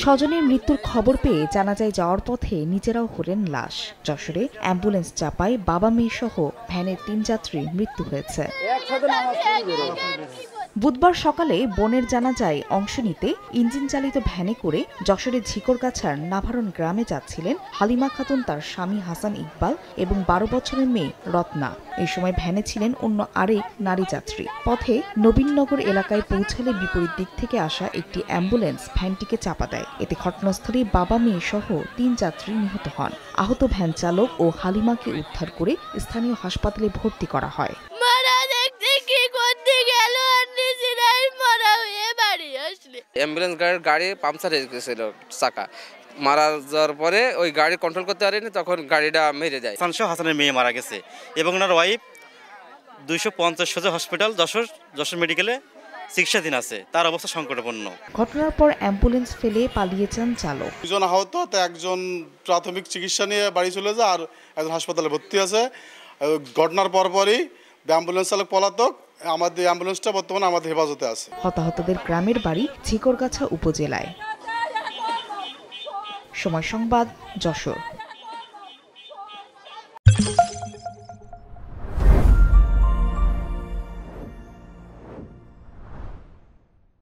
স্বজনের মৃত্যুর খবর পেয়ে জানাজায় যাওয়ার পথে নিজেরাও হলেন লাশ। যশোরে অ্যাম্বুলেন্স চাপায় বাবা মেয়ে সহ ভ্যানের ৩ যাত্রীর মৃত্যু হয়েছে। বুধবার সকালে বোনের জানাজায় অংশ নিতে ইঞ্জিন চালিত ভ্যানে করে যশোরের ঝিকরগাছার নাভারণ গ্রামে যাচ্ছিলেন হালিমা খাতুন, তার স্বামী হাসান ইকবাল এবং ১২ বছরের মেয়ে রত্না। এই সময় ভ্যানে ছিলেন অন্য আরেক নারী যাত্রী। পথে নবীননগর এলাকায় পৌঁছালে বিপরীত দিক থেকে আসা একটি অ্যাম্বুলেন্স ভ্যানটিকে চাপা দেয়। এতে ঘটনাস্থলে বাবা মেয়ে সহ ৩ যাত্রী নিহত হন। আহত ভ্যান চালক ও হালিমাকে উদ্ধার করে স্থানীয় হাসপাতালে ভর্তি করা হয়। অ্যাম্বুলেন্স গাড়ি পাংচার হয়ে গেছিল, চাকা মারা যাওয়ার পরে ওই গাড়ি কন্ট্রোল করতে পারেনি, তখন গাড়িটা মেরে যায়। হাসানের মেয়ে মারা গেছে এবং ওনার ওয়াইফ 250 সোজা হসপিটাল যশোর মেডিকেলে চিকিৎসাধীন আছে, তার অবস্থা সংকটাপন্ন। ঘটনার পর অ্যাম্বুলেন্স ফেলে পালিয়ে যান চালক। দুজন আহত, একজন প্রাথমিক চিকিৎসা নিয়ে বাড়ি চলে যায় আর একজন হাসপাতালে ভর্তি আছে। ঘটনার পরপরই অ্যাম্বুলেন্স চালক পলাতক। আমাদের অ্যাম্বুলেন্সটা বর্তমানে আমাদের হেফাজতে আছে। হতাহতদের গ্রামের বাড়ি ঝিকরগাছা উপজেলায়। সময় সংবাদ, যশোর।